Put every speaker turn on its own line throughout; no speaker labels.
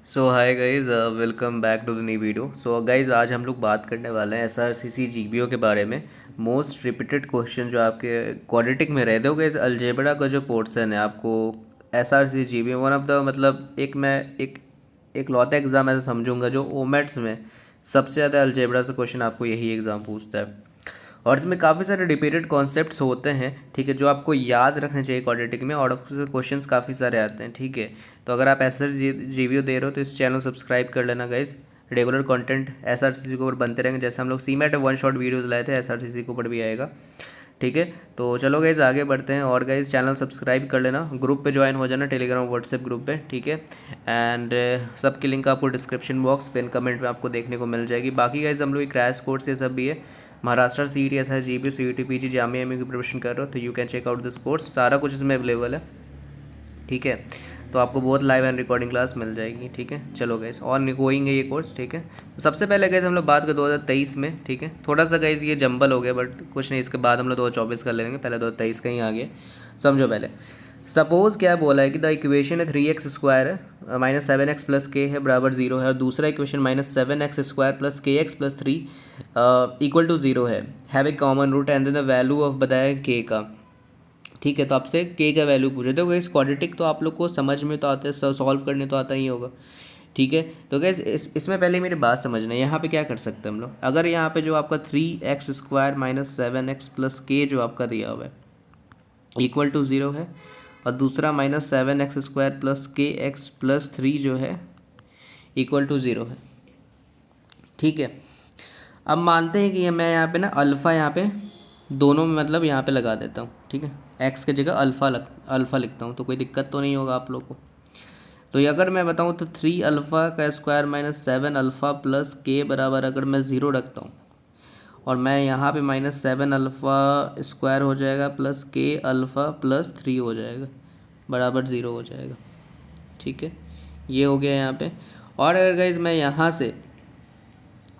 So hi guys, welcome back to the new video. So guys, आज हम लोग बात करने वाले हैं एसआरसीसी जीबीओ के बारे में। मोस्ट रिपीटेड क्वेश्चन जो आपके क्वाड्रेटिक में रहते हो गाइज, अलजेब्रा का जो पोर्शन है आपको SRCC GBO one of the मतलब एक लौता एग्ज़ाम ऐसा समझूंगा जो ओमेट्स में सबसे ज़्यादा अलजेब्रा से क्वेश्चन आपको यही एग्ज़ाम पूछता है। और इसमें काफ़ी सारे रिपीटेड कॉन्सेप्ट्स होते हैं, ठीक है, जो आपको याद रखने चाहिए क्वाड्रेटिक में, और उससे क्वेश्चंस काफ़ी सारे आते हैं, ठीक है। तो अगर आप एस आर रिव्यू दे रहे हो तो इस चैनल सब्सक्राइब कर लेना गाइज। रेगुलर कंटेंट एसआरसीसी के ऊपर बनते रहेंगे, जैसे हम लोग सीमेट वन शॉट वीडियोस लाए थे, एसआरसीसी के ऊपर भी आएगा, ठीक है। तो चलो गाइज आगे बढ़ते हैं। और गाइज चैनल सब्सक्राइब कर लेना, ग्रुप पे ज्वाइन हो जाना, टेलीग्राम व्हाट्सएप ग्रुप पे, ठीक है। एंड सबकी लिंक आपको डिस्क्रिप्शन बॉक्स पिन कमेंट में आपको देखने को मिल जाएगी। बाकी गाइज हम लोग क्रैश कोर्स ये सब भी है, Maharashtra CET, SR GB, CET PG, Jamia MA की प्रिपरेशन कर रहे हो तो you can check out this course, सारा कुछ इसमें अवेलेबल है, ठीक है। तो आपको बहुत लाइव एंड रिकॉर्डिंग क्लास मिल जाएगी, ठीक है। चलो गैस, और गोइंग है ये कोर्स, ठीक है। तो सबसे पहले गैस हम लोग बात करें 2023 में, ठीक है। थोड़ा सा गैस ये जंबल हो गया, बट कुछ नहीं, इसके बाद हम लोग 2024 कर लेंगे, पहले 2023 का ही आ गया। समझो पहले, सपोज क्या बोला है कि द इक्वेशन है 3x² है माइनस 7x प्लस के है बराबर 0 है, और दूसरा equation -7x² plus k x plus 3 equal to 0 है, have a common root and then the value of बताया के का, ठीक है। तो आपसे के का वैल्यू पूछे, तो गैस क्वाड्रेटिक तो आप लोग को समझ में तो आता है, सॉल्व करने तो आता ही होगा, ठीक है। तो गैस इसमें पहले मेरी बात समझना है, यहाँ पे क्या कर सकते हैं हम लोग। अगर यहाँ पे जो आपका 3x² माइनस 7x प्लस के जो आपका दिया हुआ है इक्वल टू 0 है, और दूसरा -7x² plus k x plus 3 जो है इक्वल टू 0 है, ठीक है। अब मानते हैं कि ये मैं यहाँ पे ना अल्फ़ा यहाँ पे दोनों में मतलब यहाँ पे लगा देता हूँ, ठीक है। एक्स की जगह अल्फ़ा लिखता हूँ, तो कोई दिक्कत तो नहीं होगा आप लोग को। तो ये अगर मैं बताऊँ तो 3 अल्फ़ा का स्क्वायर माइनस 7 अल्फ़ा प्लस के बराबर अगर मैं 0 रखता हूँ, और मैं यहाँ पे -7 अल्फ़ा स्क्वायर हो जाएगा प्लस के अल्फ़ा प्लस 3 हो जाएगा बराबर 0 हो जाएगा, ठीक है। ये हो गया यहाँ पे। और अगर गाइज मैं यहाँ से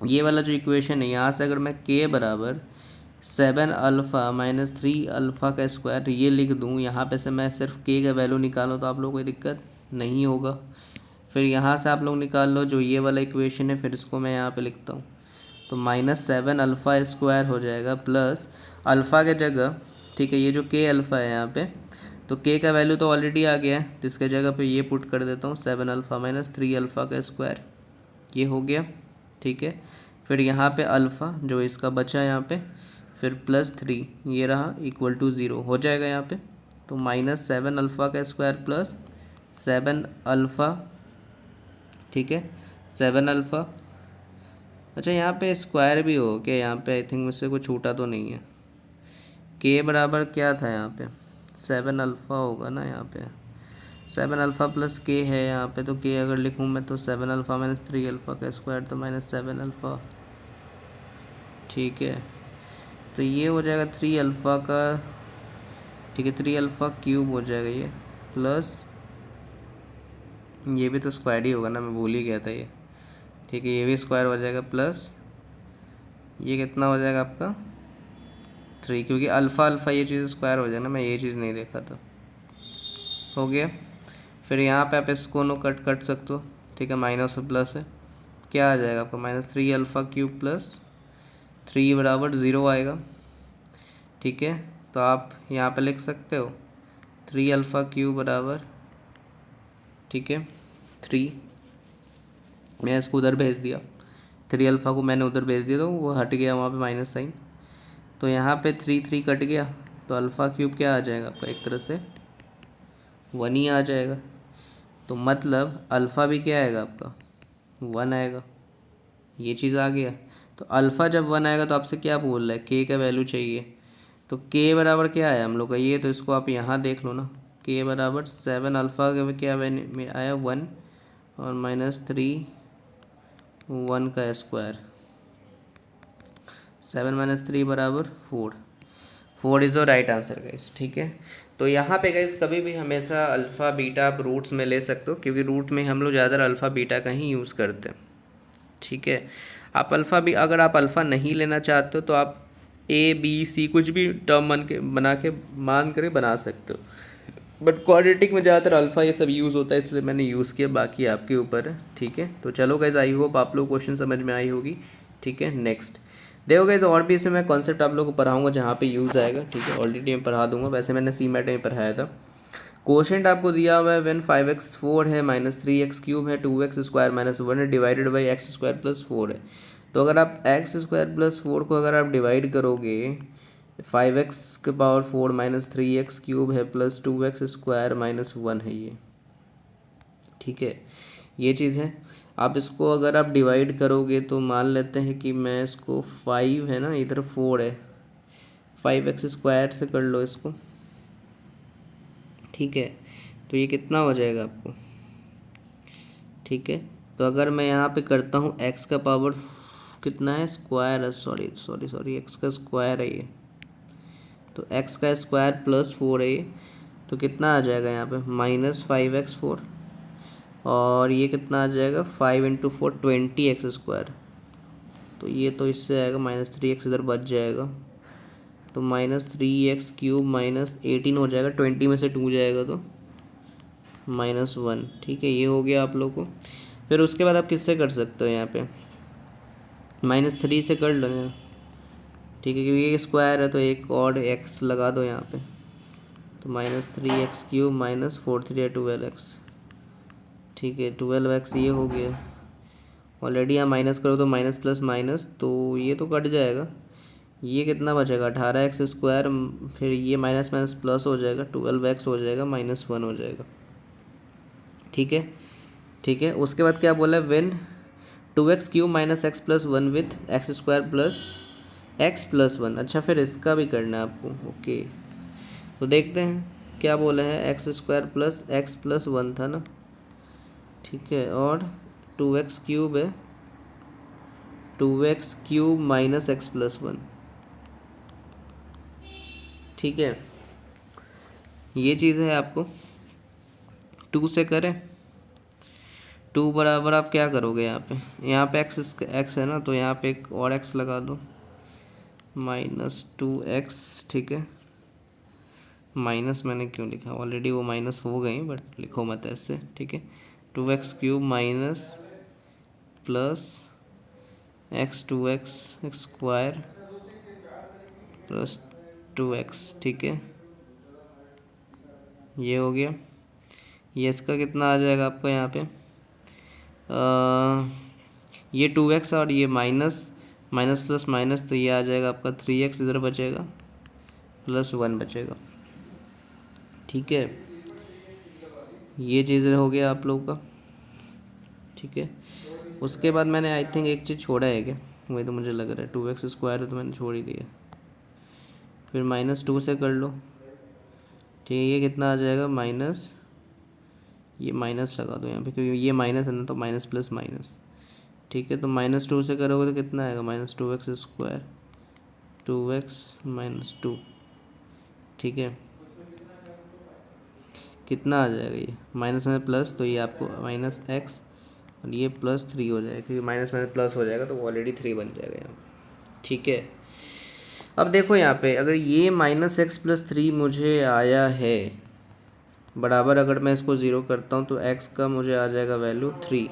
ये वाला जो इक्वेशन है, यहाँ से अगर मैं के बराबर 7 अल्फ़ा माइनस 3 अल्फ़ा का स्क्वायर ये लिख दूँ, यहाँ पे से मैं सिर्फ के का वैल्यू निकालूँ तो आप लोगों को कोई दिक्कत नहीं होगा। फिर यहाँ से आप लोग निकाल लो जो ये वाला इक्वेशन है, फिर इसको मैं यहाँ पे लिखता हूँ, तो -7 अल्फ़ा स्क्वायर हो जाएगा प्लस अल्फ़ा के जगह, ठीक है, ये जो के अल्फ़ा है यहाँ पे, तो के का वैल्यू तो ऑलरेडी आ गया है, तो इसके जगह पे ये पुट कर देता हूँ 7 अल्फ़ा माइनस 3 अल्फ़ा का स्क्वायर, ये हो गया, ठीक है। फिर यहाँ पे अल्फ़ा जो इसका बचा यहाँ पे, फिर +3 ये रहा इक्वल टू 0 हो जाएगा यहाँ पे। तो -7 अल्फ़ा का स्क्वायर प्लस 7 अल्फ़ा, ठीक है, 7 अल्फ़ा। अच्छा, यहाँ पे स्क्वायर भी हो क्या, यहाँ पे आई थिंक मुझसे कुछ छूटा तो नहीं है। के बराबर क्या था यहाँ पे, 7 अल्फ़ा होगा ना यहाँ पे, 7 अल्फ़ा प्लस के है यहाँ पे, तो के अगर लिखूँ मैं तो 7 अल्फ़ा माइनस 3 अल्फ़ा का स्क्वायर, तो -7 अल्फ़ा, ठीक है। तो ये हो जाएगा 3 अल्फ़ा का, ठीक है, 3 अल्फ़ा क्यूब हो जाएगा ये, प्लस ये भी तो स्क्वायर ही होगा ना, मैं भूल ही गया था ये, ठीक है, ये भी स्क्वायर हो जाएगा प्लस ये कितना हो जाएगा आपका 3, क्योंकि अल्फ़ा अल्फ़ा ये चीज़ स्क्वायर हो जाएगा ना, मैं ये चीज़ नहीं देखा था, हो गया। फिर यहाँ पे आप इसको नो कट कट सकते हो, ठीक है, माइनस और प्लस है, क्या आ जाएगा आपका -3 अल्फ़ा क्यूब प्लस 3 बराबर 0 आएगा, ठीक है। तो आप यहाँ पे लिख सकते हो 3 अल्फ़ा क्यूब बराबर, ठीक है, 3, मैं इसको उधर भेज दिया, 3 अल्फ़ा को मैंने उधर भेज दिया तो वो हट गया वहाँ पे माइनस साइन, तो यहाँ पे 3 कट गया, तो अल्फ़ा क्यूब क्या आ जाएगा आपका, एक तरह से 1 ही आ जाएगा। तो मतलब अल्फ़ा भी क्या आएगा आपका 1 आएगा, ये चीज़ आ गया। तो अल्फ़ा जब 1 आएगा तो आपसे क्या बोल रहा है, के का वैल्यू चाहिए, तो के बराबर क्या आया हम लोग का ये, तो इसको आप यहाँ देख लो ना, के बराबर 7 अल्फ़ा का क्या में आया 1, और -3 1 का स्क्वायर, 7 माइनस 3 बराबर 4 is the right answer guys, ठीक है। तो यहाँ पे गाइस कभी भी हमेशा अल्फ़ा बीटा आप रूट्स में ले सकते हो, क्योंकि रूट में हम लोग ज़्यादा अल्फ़ा बीटा का ही यूज़ करते हैं, ठीक है। आप अल्फ़ा भी अगर आप अल्फ़ा नहीं लेना चाहते हो तो आप ए बी सी कुछ भी टर्म मान के मान कर बना सकते हो, बट क्वाड्रेटिक में ज़्यादातर अल्फ़ा ये सब यूज़ होता है, इसलिए मैंने यूज़ किया, बाकी आपके ऊपर है। ठीक है, तो चलो गाइज, आई होप आप लोग क्वेश्चन समझ में आई होगी। ठीक है, नेक्स्ट देखो गाइज, और भी इसमें मैं कॉन्सेप्ट आप लोगों को पढ़ाऊंगा जहाँ पे यूज़ आएगा। ठीक है, ऑलरेडी मैं पढ़ा दूंगा, वैसे मैंने सी मैट में पढ़ाया था। क्वेश्चन आपको दिया हुआ है व्हेन 5x4 है माइनस 3x³ है 2x² माइनस 1 है डिवाइडेड बाई x² प्लस 4 है। तो अगर आप x² प्लस 4 को अगर आप डिवाइड करोगे, 5x⁴ माइनस 3x³ है प्लस 2x² माइनस 1 है ये। ठीक है, ये चीज़ है। आप इसको अगर आप डिवाइड करोगे तो मान लेते हैं कि मैं इसको 5 है ना, इधर 4 है, 5x² से कर लो इसको। ठीक है, तो ये कितना हो जाएगा आपको। ठीक है, तो अगर मैं यहाँ पे करता हूँ x का पावर कितना है, स्क्वायर है, सॉरी सॉरी सॉरी, x का स्क्वायर है ये, तो x का स्क्वायर प्लस 4 है ये, तो कितना आ जाएगा यहाँ पे -5x4, और ये कितना आ जाएगा 5 × 4 20x²। तो ये तो इससे आएगा -3x, इधर बच जाएगा, तो -3x³ -18 हो जाएगा, 20 में से 2 जाएगा तो -1। ठीक है, ये हो गया आप लोग को। फिर उसके बाद आप किससे कर सकते हो, यहाँ पे -3 से कर लो ना। ठीक है, क्योंकि ये स्क्वायर है तो एक और x लगा दो यहाँ पे, तो -3x³ -4 3 12x। ठीक है, 12x ये हो गया, ऑलरेडी यहाँ माइनस करो तो माइनस प्लस माइनस, तो ये तो कट जाएगा, ये कितना बचेगा 18x², फिर ये माइनस माइनस प्लस हो जाएगा, 12x हो जाएगा, -1 हो जाएगा। ठीक है, ठीक है, उसके बाद क्या बोला है, when 2x³ minus x plus 1 with x² plus x plus 1। अच्छा, फिर इसका भी करना है आपको। ओके, तो देखते हैं क्या बोला है, x² प्लस x प्लस 1 था ना। ठीक है, और 2x³ है, 2x³ माइनस x प्लस 1। ठीक है, ये चीज़ है, आपको 2 से करें, 2 बराबर आप क्या करोगे, यहाँ पे x है ना, तो यहाँ पे एक और x लगा दो, -2x। ठीक है, माइनस मैंने क्यों लिखा, ऑलरेडी वो माइनस हो गए, बट लिखो मत ऐसे। ठीक है, 2x³ minus plus x² plus 2x। ठीक है, ये हो गया। ये इसका कितना आ जाएगा आपका यहाँ पे, ये 2x और ये माइनस माइनस प्लस माइनस, तो ये आ जाएगा आपका 3x, इधर बचेगा प्लस 1 बचेगा। ठीक है, ये चीज़ हो गया आप लोग का। ठीक है, उसके बाद मैंने आई थिंक एक चीज़ छोड़ा है क्या, वही तो मुझे लग रहा है, 2x² तो मैंने छोड़ ही दिया। फिर -2 से कर लो। ठीक है, ये कितना आ जाएगा, माइनस, ये माइनस लगा दो यहाँ पे क्योंकि ये माइनस है ना, तो माइनस प्लस माइनस। ठीक है, तो -2 से करोगे तो कितना आएगा, -2x², 2x -2। ठीक है, कितना आ जाएगा, ये माइनस में प्लस, तो ये आपको -x और ये +3 हो जाएगा, क्योंकि माइनस में प्लस हो जाएगा तो ऑलरेडी 3 बन जाएगा यहाँ पे। ठीक है, अब देखो यहाँ पे अगर ये -x + 3 मुझे आया है बराबर, अगर मैं इसको 0 करता हूँ तो x का मुझे आ जाएगा वैल्यू 3।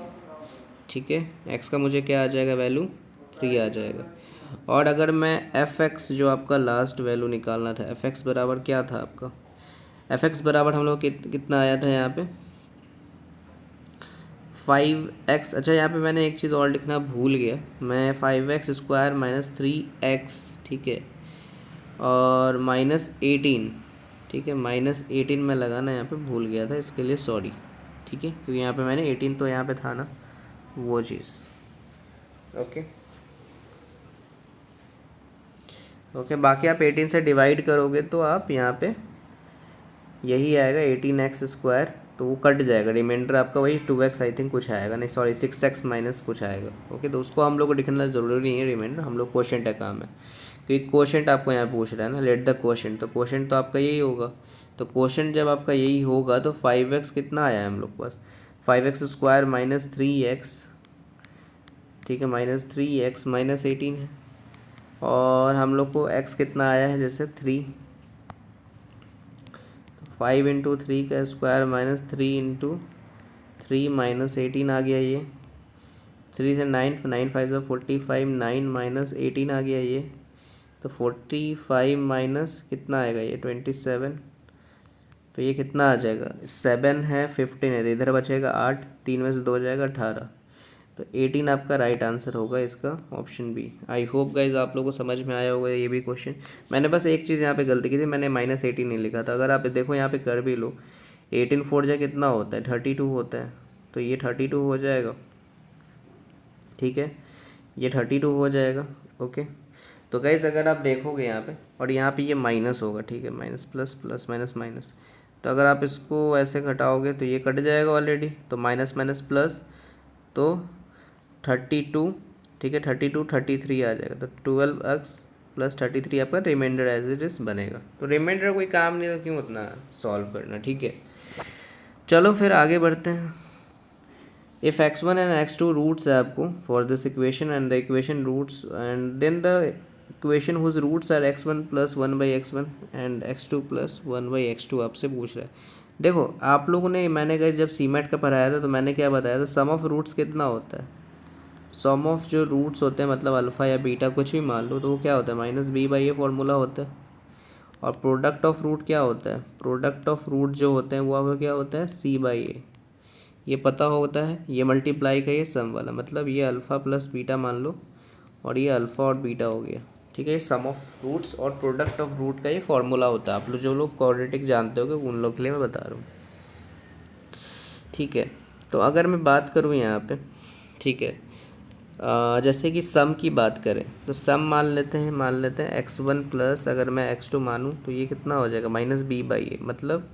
ठीक है, x का मुझे क्या आ जाएगा, वैल्यू 3 आ जाएगा। और अगर मैं fx जो आपका लास्ट वैल्यू निकालना था, fx बराबर क्या था आपका, fx बराबर हम लोग कितना आया था यहाँ पे 5x। अच्छा, यहाँ पे मैंने एक चीज़ और लिखना भूल गया, मैं 5x² - 3x। ठीक है, और -18। ठीक है, -18 में लगाना यहाँ पे भूल गया था, इसके लिए सॉरी। ठीक है, क्योंकि यहाँ पे मैंने 18 तो यहाँ पे था ना, वो चीज़। ओके ओके, बाकी आप 18 से डिवाइड करोगे तो आप यहाँ पे यही आएगा 18x², तो वो कट जाएगा, रिमाइंडर आपका वही 2x आई थिंक कुछ आएगा, नहीं सॉरी 6x माइनस कुछ आएगा। ओके, तो उसको हम लोग को लिखना ज़रूरी नहीं है रिमाइंडर, हम लोग क्वोशेंट का काम है, क्योंकि क्वोशेंट आपको यहाँ पूछ रहा है ना, लेट द क्वोशेंट, तो क्वोशेंट तो आपका यही होगा। तो क्वोशेंट जब आपका यही होगा तो 5x कितना आया है हम लोग के पास, 5x² - 3x। ठीक है, -3x -18 है, और हम लोग को x कितना आया है, जैसे 3, 5 × 3 का स्क्वायर माइनस 3 × 3 माइनस 18 आ गया ये। 3 से 9, 9 5 से 45, 9 माइनस 18 आ गया ये। तो 45 माइनस कितना आएगा ये 27। तो ये कितना आ जाएगा 7 है 15 है, तो इधर बचेगा 8, 3 में से 2 हो जाएगा 18। तो 18 आपका राइट आंसर होगा इसका, option B. I hope guys आप लोगों को समझ में आया होगा ये भी क्वेश्चन। मैंने बस एक चीज़ यहाँ पे गलती की थी, मैंने -18 नहीं लिखा था। अगर आप देखो यहाँ पे कर भी लो, 18 4 जा कितना होता है 32 होता है, तो ये 32 हो जाएगा। ठीक है, ये 32 हो जाएगा। ओके, तो गाइज अगर आप देखोगे यहाँ पे, और यहाँ पे ये माइनस होगा, ठीक है, minus plus plus minus minus, तो अगर आप इसको ऐसे घटाओगे तो ये कट जाएगा ऑलरेडी, तो माइनस माइनस प्लस, तो 32, ठीक है, 32 33 आ जाएगा। तो 12x प्लस 33 आपका रिमाइंडर एज इट इज बनेगा। तो रिमाइंडर कोई काम नहीं था, क्यों उतना सॉल्व करना। ठीक है, चलो फिर आगे बढ़ते हैं। If x1 and x2 roots है आपको for this equation and the equation roots and then the equation whose roots are x1 plus 1/x1 and x2 plus 1/x2 आपसे पूछ रहा है। देखो आप लोगों ने, मैंने कहा जब सीमेट का पढ़ाया था तो मैंने क्या बताया था, सम ऑफ रूट्स कितना होता है, सम ऑफ जो रूट्स होते हैं मतलब अल्फ़ा या बीटा कुछ भी मान लो, तो वो क्या होता है -b/a फॉर्मूला होता है। और प्रोडक्ट ऑफ रूट क्या होता है, प्रोडक्ट ऑफ रूट जो होते हैं वो आपको क्या होता है c/a, ये पता होता है। ये मल्टीप्लाई का ये सम वाला, मतलब ये अल्फ़ा प्लस बीटा मान लो, और ये अल्फ़ा और बीटा हो गया। ठीक है, ये सम ऑफ रूट्स और प्रोडक्ट ऑफ रूट का ये फॉर्मूला होता है। आप लोग जो लोग क्वाड्रेटिक जानते होगे उन लोग के लिए मैं बता रहा हूँ। ठीक है, तो अगर मैं बात करूँ यहाँ पे, ठीक है, जैसे कि सम की बात करें तो सम मान लेते हैं x1 प्लस, अगर मैं x2 मानूँ तो ये कितना हो जाएगा -b/a, मतलब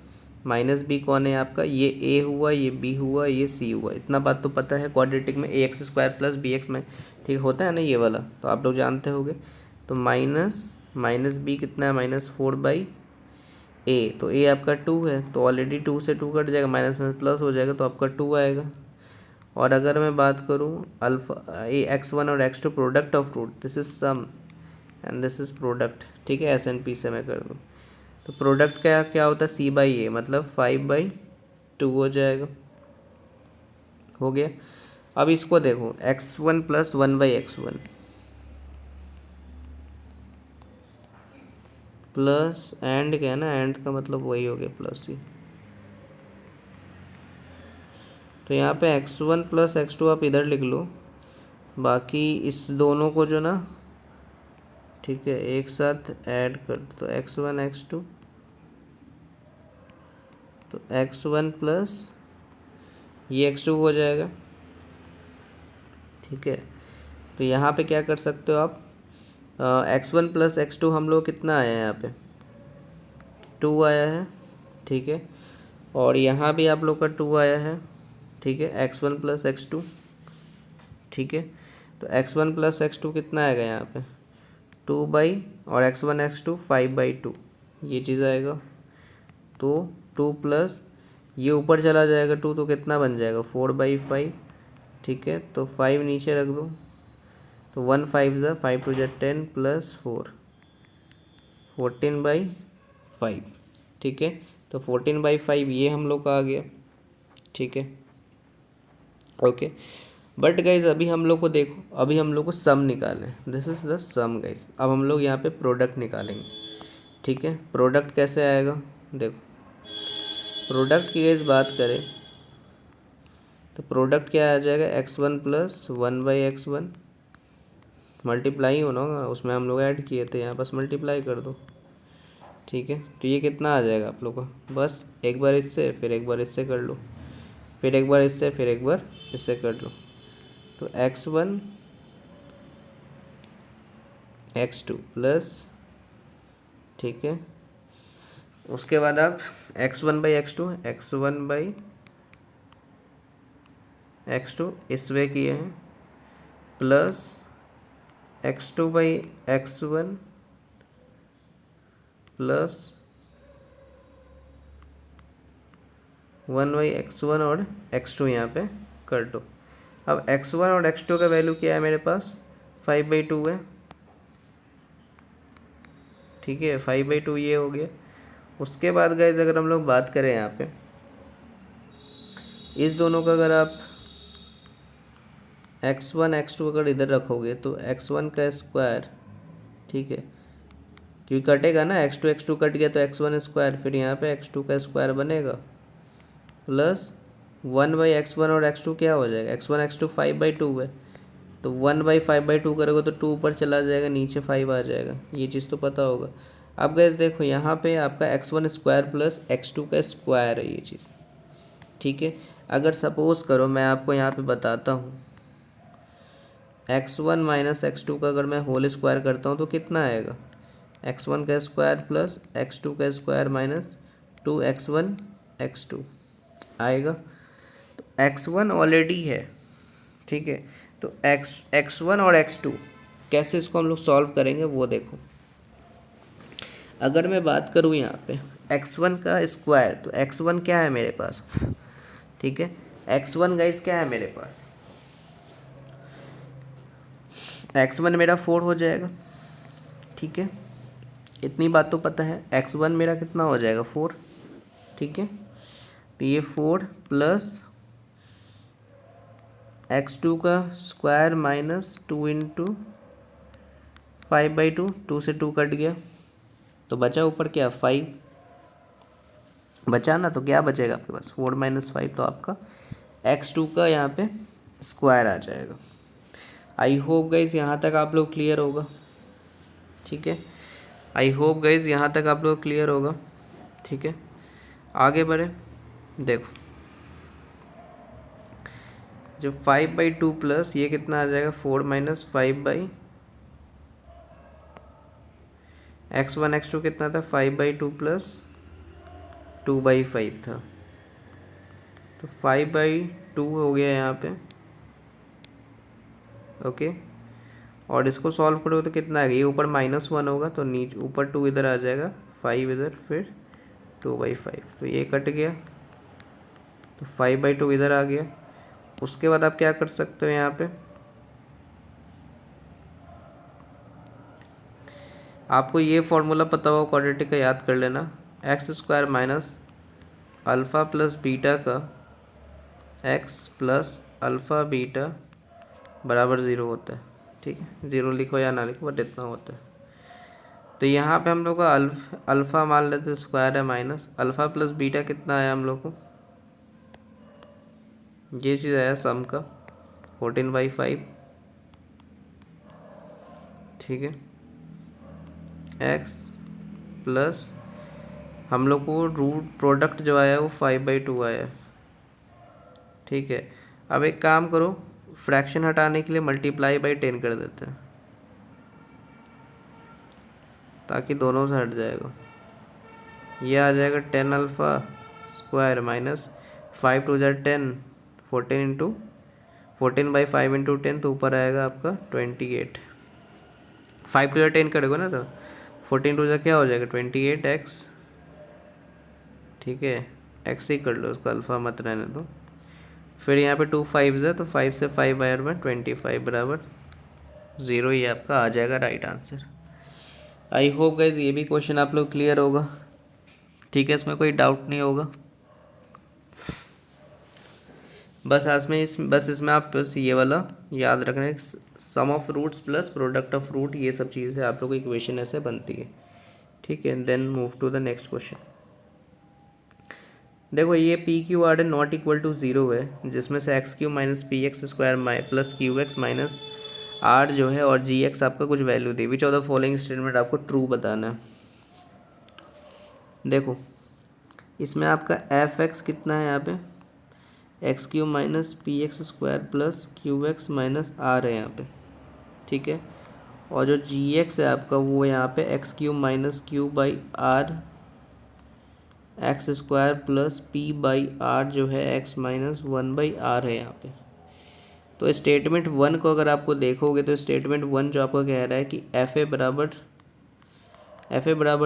-b कौन है आपका, ये a हुआ, ये b हुआ, ये c हुआ। इतना बात तो पता है, क्वाड्रेटिक में ax² प्लस bx में ठीक होता है ना ये वाला, तो आप लोग जानते होंगे। तो माइनस b कितना है -4/a, तो a आपका 2 है, तो ऑलरेडी 2 से 2 कट जाएगा, माइनस में प्लस हो जाएगा, तो आपका 2 आएगा। और अगर मैं बात करूँ अल्फ़ा x1 और x2 product of root, this is sum and this is product. ठीक है, SNP से मैं कर दूँ तो प्रोडक्ट का क्या होता है c/a, मतलब 5/2 हो जाएगा। हो गया। अब इसको देखो x1 plus 1/x1 plus and क्या है ना, एंड का मतलब वही हो गया प्लस ही। तो यहाँ पे x1 प्लस x2 आप इधर लिख लो, बाकी इस दोनों को जो ना, ठीक है, एक साथ ऐड कर दो, x1 x2, तो x1 प्लस ये x2 हो जाएगा। ठीक है, तो यहाँ पे क्या कर सकते हो आप, x1 प्लस x2 हम लोग कितना आया है यहाँ पे 2 आया है। ठीक है, और यहाँ भी आप लोग का 2 आया है। ठीक है, x1 प्लस x2। ठीक है, तो x1 प्लस x2 कितना आएगा यहाँ पे 2 और x1 x2 5/2, ये चीज़ आएगा। तो 2 प्लस ये ऊपर चला जाएगा 2, तो कितना बन जाएगा 4/5। ठीक है, तो 5 नीचे रख दो, तो 1 5 ज़ा 5 2 ज़ा 10 प्लस 4 14/5। ठीक है, तो 14/5 ये हम लोग का आ गया। ठीक है, ओके। बट गाइज अभी हम लोग को देखो, अभी हम लोग को सम निकालें, this is the sum guys. अब हम लोग यहाँ पे प्रोडक्ट निकालेंगे। ठीक है, प्रोडक्ट कैसे आएगा, देखो प्रोडक्ट की गाइज बात करें तो प्रोडक्ट क्या आ जाएगा x1 प्लस 1/x1 मल्टीप्लाई होना होगा, उसमें हम लोग ऐड किए थे, यहाँ बस मल्टीप्लाई कर दो। ठीक है, तो ये कितना आ जाएगा आप लोग का, बस एक बार इससे फिर एक बार इससे कर लो, फिर एक बार इससे फिर एक बार इससे कर लो। तो x1 x2 प्लस, ठीक है, उसके बाद आप x1/x2 इस वे किए हैं, प्लस x2/x1 प्लस 1/x1 और x2 यहाँ पे कर दो। अब x1 और x2 का वैल्यू क्या है मेरे पास 5/2 है। ठीक है, 5/2 ये हो गया, उसके बाद गाइज अगर हम लोग बात करें यहाँ पे इस दोनों का, अगर आप x1 x2 अगर इधर रखोगे तो x1 का स्क्वायर, ठीक है, क्योंकि कटेगा ना, x2 कट गया तो x1 स्क्वायर, फिर यहाँ पे x2 का स्क्वायर बनेगा प्लस 1/x1 और x2 क्या हो जाएगा, x1 x2 5/2 है, तो 1/5/2 करोगे तो 2 ऊपर चला जाएगा, नीचे 5 आ जाएगा, ये चीज़ तो पता होगा। अब गैस देखो यहाँ पे आपका x1 स्क्वायर प्लस x2 का स्क्वायर है ये चीज़, ठीक है। अगर सपोज़ करो मैं आपको यहाँ पे बताता हूँ x1 माइनस x2 का अगर मैं होल स्क्वायर करता हूँ तो कितना आएगा, x1 का स्क्वायर प्लस x2 का स्क्वायर माइनस 2x1 x2 आएगा। तो x1 ऑलरेडी है, ठीक है, तो x1 और x2 कैसे इसको हम लोग सॉल्व करेंगे वो देखो। अगर मैं बात करूँ यहाँ पे x1 का स्क्वायर, तो x1 क्या है मेरे पास, ठीक है, x1 गाइस क्या है मेरे पास, x1 मेरा 4 हो जाएगा, ठीक है, इतनी बात तो पता है। x1 मेरा कितना हो जाएगा 4, ठीक है, तो ये 4 प्लस x2 का स्क्वायर माइनस 2 इंटू 5/2, 2 से 2 कट गया तो बचा ऊपर क्या 5 बचा ना, तो क्या बचेगा आपके पास 4 माइनस 5, तो आपका x2 का यहाँ पे स्क्वायर आ जाएगा। आई होप गाइज यहाँ तक आप लोग क्लियर होगा, ठीक है, आई होप गाइज यहाँ तक आप लोग क्लियर होगा, ठीक है। आगे बढ़े, देखो जो 5/2 प्लस ये कितना आ जाएगा 4 माइनस 5 x1 x2 कितना था 5/2 प्लस 2/5 था, तो 5/2 हो गया यहाँ पे, ओके। और इसको सॉल्व करोगे तो कितना आएगा, ये ऊपर -1 होगा तो नीचे ऊपर 2 इधर आ जाएगा, 5 इधर, फिर 2/5, तो ये कट गया, तो 5/2 इधर आ गया। उसके बाद आप क्या कर सकते हो यहाँ पे, आपको ये फॉर्मूला पता हो क्वाड्रेटिक का, याद कर लेना, x square minus alpha plus beta का एक्स प्लस अल्फ़ा बीटा बराबर 0 होता है, ठीक है, 0 लिखो या ना लिखो बट इतना होता है। तो यहाँ पे हम लोग का अल्फ़ा मान लेते स्क्वायर है माइनस अल्फ़ा प्लस बीटा कितना आया हम लोग को, ये चीज़ आया सम का 14/5, ठीक है, एक्स प्लस हम लोग को रूट प्रोडक्ट जो आया वो 5/2 आया, ठीक है। अब एक काम करो, फ्रैक्शन हटाने के लिए मल्टीप्लाई बाई 10 कर देते हैं ताकि दोनों से हट जाएगा, ये आ जाएगा 10 अल्फ़ा स्क्वायर माइनस 5 2 ज़ा 10, 14 इंटू 14/5 इंटू 10, तो ऊपर आएगा आपका 28, 5 2 ज़ा 10 करोगे ना तो 14 2 ज़ा क्या हो जाएगा 28x, ठीक है, x ही कर लो उसको, अल्फ़ा मत रहने दो। फिर यहाँ पे 2 5 है तो 5 से 5 आयर में 25 बराबर 0, ये आपका आ जाएगा राइट आंसर। आई होप गाइज ये भी क्वेश्चन आप लोग क्लियर होगा, ठीक है, इसमें कोई डाउट नहीं होगा। बस इसमें आप बस ये वाला याद रखना है, sum of roots plus product of root, ये सब चीज़ें आप लोग को इक्वेशन ऐसे बनती है, ठीक है। Then move to the next question. देखो ये p q r not equal to 0 है, जिसमें से x³ minus p x square plus q x minus r जो है और जी एक्स आपका कुछ वैल्यू दी, which of the following statement आपको ट्रू बताना है। देखो इसमें आपका एफ एक्स कितना है, यहाँ पे x³ minus p x square plus q x minus r है यहाँ पे, ठीक है, और जो जी एक्स है आपका वो यहाँ पे x³ minus q by r x square plus p by r जो है एक्स माइनस 1/r है यहाँ पे। तो स्टेटमेंट 1 को अगर आपको देखोगे तो स्टेटमेंट 1 जो आपको कह रहा है कि एफ ए बराबर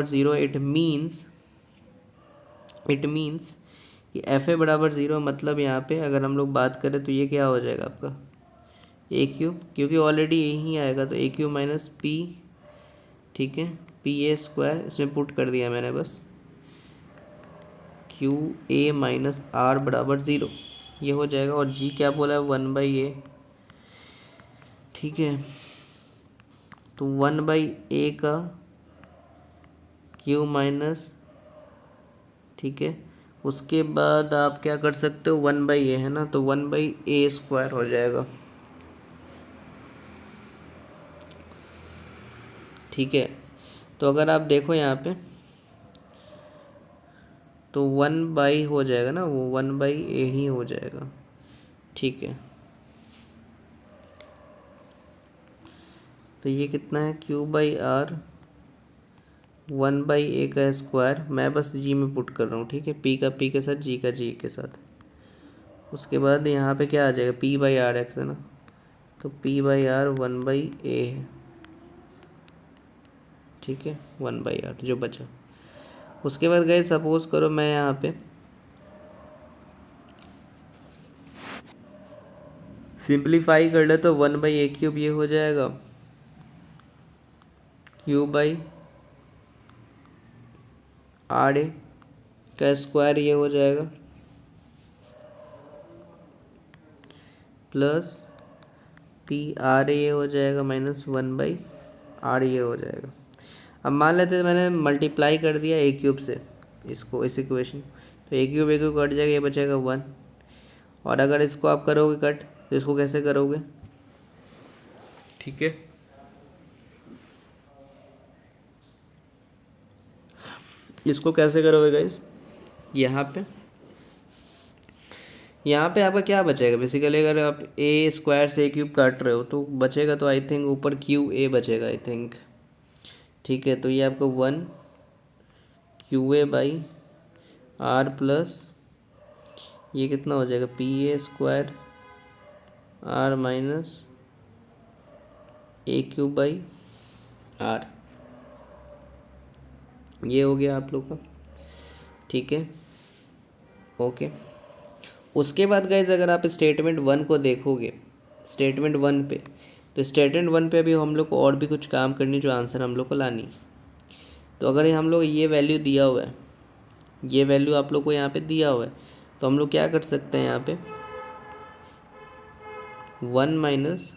0, इट मीन्स कि एफ ए बराबर 0 मतलब यहाँ पे अगर हम लोग बात करें तो ये क्या हो जाएगा आपका ए क्यू, क्योंकि ऑलरेडी यही आएगा तो ए क्यू माइनस पी, ठीक है, पी ए स्क्वायर इसमें पुट कर दिया मैंने बस, क्यू ए माइनस आर बराबर 0, ये हो जाएगा। और जी क्या बोला है, 1/a, ठीक है। तो 1/a का क्यू माइनस, ठीक है। उसके बाद आप क्या कर सकते हो, 1/a है ना, तो 1/a² हो जाएगा, ठीक है। तो अगर आप देखो यहाँ पे तो 1/ हो जाएगा ना, वो 1/a ही हो जाएगा, ठीक है। तो ये कितना है, Q/R 1/a का स्क्वायर, मैं बस जी में पुट कर रहा हूँ, ठीक है। पी का पी के साथ, जी का जी के साथ। उसके बाद यहाँ पे क्या आ जाएगा, P/RX है ना, तो P/R 1/a है, ठीक है, 1/R जो बचा। उसके बाद गए, सपोज करो मैं यहाँ पे सिंप्लीफाई कर ले तो 1/a³ ये हो जाएगा, Q/RA का स्क्वायर ये हो जाएगा, प्लस PR ये हो जाएगा, माइनस 1/R ये हो जाएगा। अब मान लेते हैं मैंने मल्टीप्लाई कर दिया a³ से इसको, इस इक्वेशन, तो a³ कट जाएगा, ये बचेगा 1। और अगर इसको आप करोगे कट, तो इसको कैसे करोगे, ठीक है। इसको कैसे करोगे गाइस, यहाँ पे आपका क्या बचेगा बेसिकली, अगर आप a² से a³ काट रहे हो तो बचेगा, तो आई थिंक ऊपर QA बचेगा आई थिंक, ठीक है। तो ये आपको 1 QA/R प्लस ये कितना हो जाएगा, PA² R माइनस a³/R, ये हो गया आप लोग का, ठीक है, ओके। उसके बाद गाइज अगर आप स्टेटमेंट 1 को देखोगे, स्टेटमेंट 1 पे, तो स्टेटमेंट 1 पे अभी हम लोग को और भी कुछ काम करनी, जो आंसर हम लोग को लानी। तो अगर हम लोग ये वैल्यू दिया हुआ है, ये वैल्यू आप लोग को यहाँ पे दिया हुआ है, तो हम लोग क्या कर सकते हैं, यहाँ पे 1 minus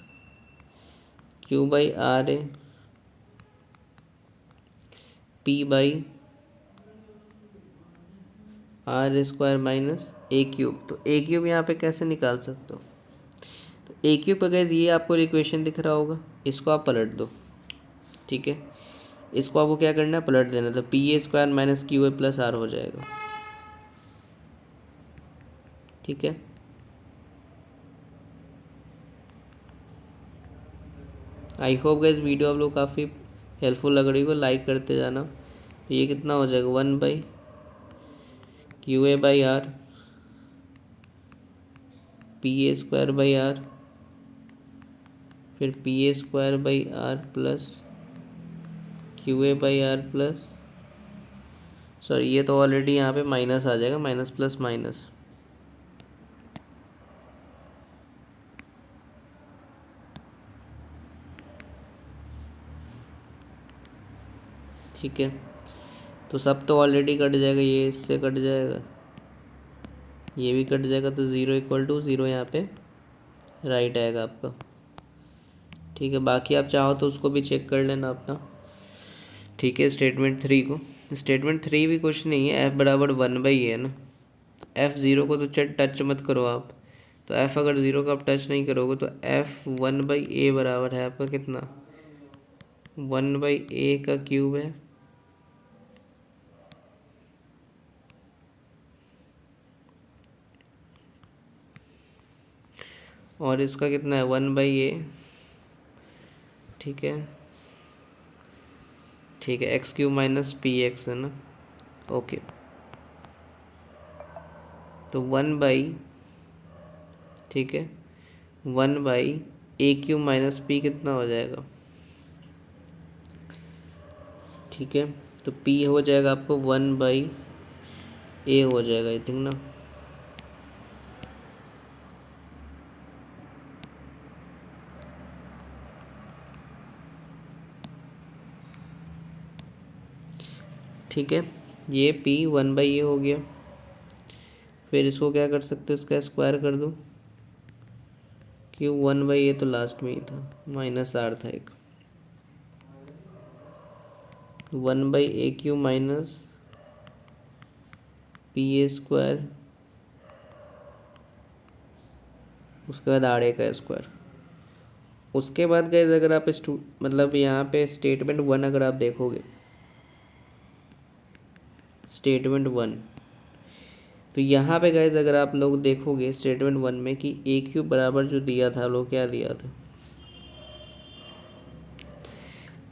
Q/RA P/R² minus a³, तो a³ यहाँ पे कैसे निकाल सकते हो, तो a³ पर गैस ये आपको इक्वेशन दिख रहा होगा, इसको आप पलट दो, ठीक है। इसको आपको क्या करना है, पलट देना, तो PA² minus QA plus R हो जाएगा, ठीक है। आई होप गाइस वीडियो आप लोग काफ़ी हेल्पफुल लग रही हो, लाइक करते जाना। तो ये कितना हो जाएगा, 1/QA/R PA² R, फिर PA² plus QA/R plus, sorry ये तो ऑलरेडी यहाँ पे माइनस आ जाएगा, माइनस प्लस माइनस, ठीक है। तो सब तो ऑलरेडी कट जाएगा, ये इससे कट जाएगा, ये भी कट जाएगा, तो 0 = 0 यहाँ पे राइट आएगा आपका, ठीक है। बाकी आप चाहो तो उसको भी चेक कर लेना अपना, ठीक है। स्टेटमेंट 3 को, स्टेटमेंट 3 भी कुछ नहीं है, f बराबर 1/a है ना, f 0 को तो टच मत करो आप, तो f अगर 0 को आप टच नहीं करोगे तो f 1/a बराबर है आपका कितना, 1/a का क्यूब है, और इसका कितना है 1/a, ठीक है, ठीक है, x³ माइनस px है ना, ओके। तो 1/, ठीक है, 1/a³ माइनस p कितना हो जाएगा, ठीक है। तो p हो जाएगा आपको 1/a हो जाएगा आई थिंक ना, ठीक है। ये p 1/a हो गया, फिर इसको क्या कर सकते हो, इसका स्क्वायर कर दो, क्यों 1/a तो लास्ट में ही था, -r था एक, 1/a³ माइनस pa², उसके बाद r a का स्क्वायर। उसके बाद गाइस अगर आप मतलब यहाँ पे स्टेटमेंट 1 अगर आप देखोगे, स्टेटमेंट 1, तो यहाँ पे गाइस अगर आप लोग देखोगे स्टेटमेंट 1 में कि a³ बराबर जो दिया था, लोग क्या दिया था,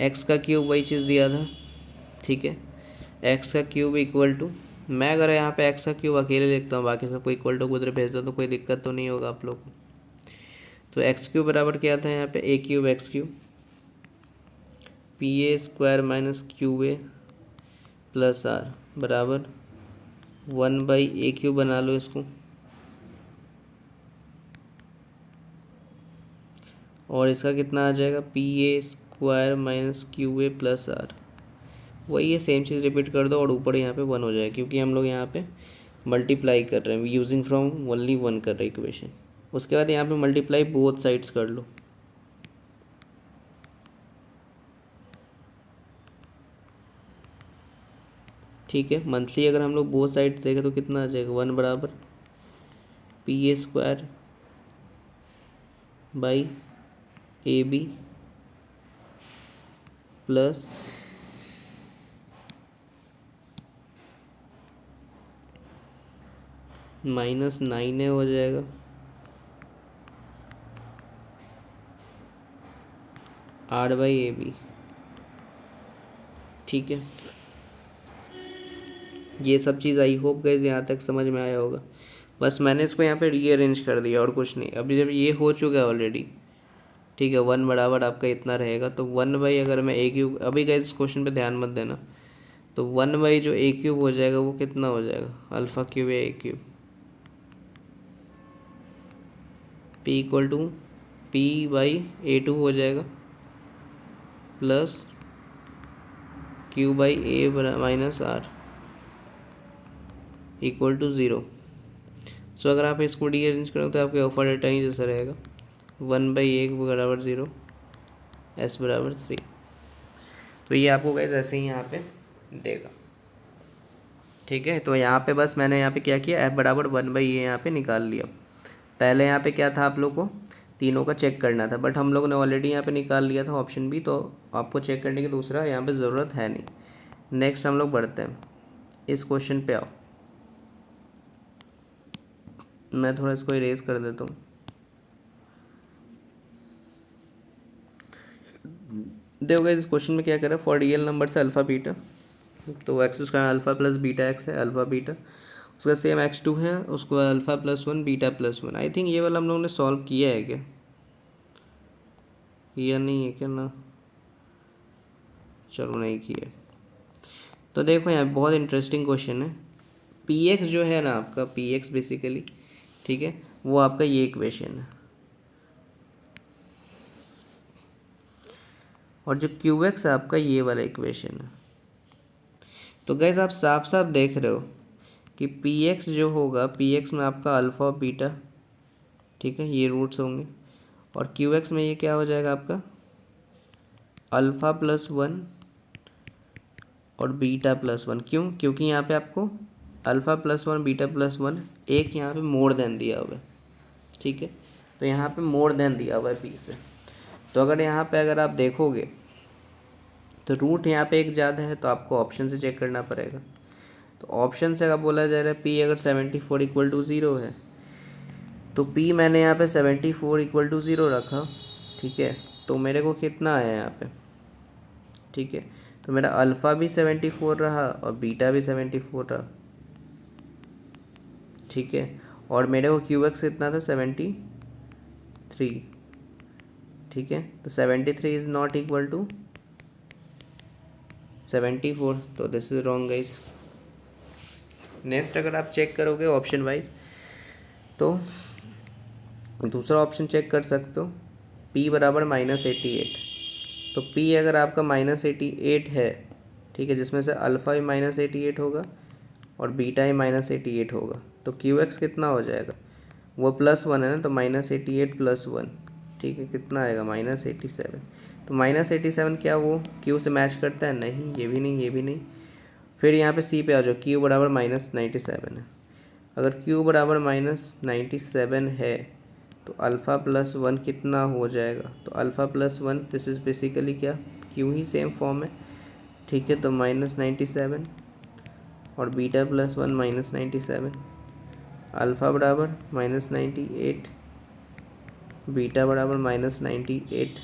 x का क्यूब वही चीज़ दिया था, ठीक है। x का क्यूब इक्वल टू, मैं अगर यहाँ पे x का क्यूब अकेले लिखता हूँ, बाकी सबको इक्वल टू उधर भेज दो तो कोई दिक्कत तो नहीं होगा आप लोग को। तो x³ बराबर क्या था यहाँ पे, a³ x³ pa² minus QA plus r बराबर 1/a³ बना लो इसको, और इसका कितना आ जाएगा, pa² minus QA plus r, वही ये सेम चीज़ रिपीट कर दो और ऊपर यहाँ पे 1 हो जाएगा, क्योंकि हम लोग यहाँ पे मल्टीप्लाई कर रहे हैं, यूजिंग फ्रॉम ओनली 1 कर रहे हैं इक्वेशन। उसके बाद यहाँ पे मल्टीप्लाई बोथ साइड्स कर लो, ठीक है। मंथली अगर हम लोग बोथ साइड्स देखें तो कितना आ जाएगा, 1 बराबर pa² by ab plus -9a हो जाएगा, r/ab, ठीक है। ये सब चीज़ आई होप गाइस यहाँ तक समझ में आया होगा। बस मैंने इसको यहाँ पे रीअरेंज कर दिया और कुछ नहीं। अभी जब ये हो चुका है ऑलरेडी, ठीक है, 1 बराबर आपका इतना रहेगा, तो 1/, अगर मैं a³, अभी गाइस इस क्वेश्चन पे ध्यान मत देना, तो 1/, जो a³ हो जाएगा वो कितना हो जाएगा, α³ या a³, p equal to p/a² हो जाएगा plus q/a minus r equal to 0। So अगर आप इसको रीअरेंज करो तो आपके ऑफर डेटा ही जैसा रहेगा, 1/a बराबर 0, s बराबर 3। तो ये आपको गाइस ऐसे ही यहाँ पे देगा, ठीक है। तो यहाँ पे बस मैंने यहाँ पे क्या किया, f बराबर 1/a यहाँ पे निकाल लिया। पहले यहाँ पे क्या था, आप लोग को तीनों का चेक करना था, बट हम लोग ने ऑलरेडी यहाँ पे निकाल लिया था ऑप्शन भी, तो आपको चेक करने की दूसरा यहाँ पे ज़रूरत है नहीं। नेक्स्ट हम लोग बढ़ते हैं, इस क्वेश्चन पे आओ, मैं थोड़ा इसको इरेज कर देता हूँ। देखो गाइस इस क्वेश्चन में क्या कर रहा है, फॉर रियल नंबर से अल्फ़ा बीटा, तो एक्स उसका अल्फ़ा प्लस बीटा एक्स है, अल्फ़ा बीटा उसका सेम x2 है, उसको अल्फ़ा +1 बीटा +1। आई थिंक ये वाला हम लोगों ने सॉल्व किया है क्या, या नहीं है क्या ना, चलो नहीं किया। तो देखो यहाँ बहुत इंटरेस्टिंग क्वेश्चन है। px जो है ना आपका, px बेसिकली, ठीक है, वो आपका ये इक्वेशन है, और जो qx है आपका ये वाला इक्वेशन है। तो गैस आप साफ साफ देख रहे हो कि px जो होगा, px में आपका अल्फ़ा और बीटा, ठीक है, ये रूट्स होंगे, और qx में ये क्या हो जाएगा आपका α+1 और बीटा +1। क्यों, क्योंकि यहाँ पे आपको α+1 बीटा +1 एक यहाँ पे मोर देन दिया हुआ है, ठीक है, तो यहाँ पे मोर देन दिया हुआ है p से। तो अगर यहाँ पे अगर आप देखोगे तो रूट यहाँ पे एक ज़्यादा है, तो आपको ऑप्शन से चेक करना पड़ेगा। तो ऑप्शन से अगर बोला जा रहा है p अगर 74 इक्वल टू 0 है, तो p मैंने यहाँ पे 74 इक्वल टू 0 रखा, ठीक है, तो मेरे को कितना आया यहाँ पे, ठीक है, तो मेरा अल्फ़ा भी 74 रहा और बीटा भी 74 रहा, ठीक है, और मेरे को qx कितना था 73, ठीक है, तो 73 इज़ नॉट इक्वल टू 74, तो this is wrong guys. Next अगर आप चेक करोगे ऑप्शन वाइज, तो दूसरा ऑप्शन चेक कर सकते हो, p बराबर -88, तो p अगर आपका -88 है, ठीक है, जिसमें से अल्फ़ा भी -88 होगा और बीटा ही -88 होगा, तो क्यू एक्स कितना हो जाएगा, वो +1 है ना, तो -88 + 1, ठीक है, कितना आएगा -87। तो -87 क्या वो क्यू से मैच करता है, नहीं, ये भी नहीं, ये भी नहीं। फिर यहाँ पे सी पे आ जाओ, क्यू बराबर -97 है। अगर क्यू बराबर -97 है तो अल्फ़ा प्लस 1 कितना हो जाएगा, तो alpha plus 1 this is basically क्या, क्यू ही सेम फॉर्म है, ठीक है। तो -97 और बीटा प्लस 1 -97, अल्फ़ा बराबर -98, बीटा बराबर -98,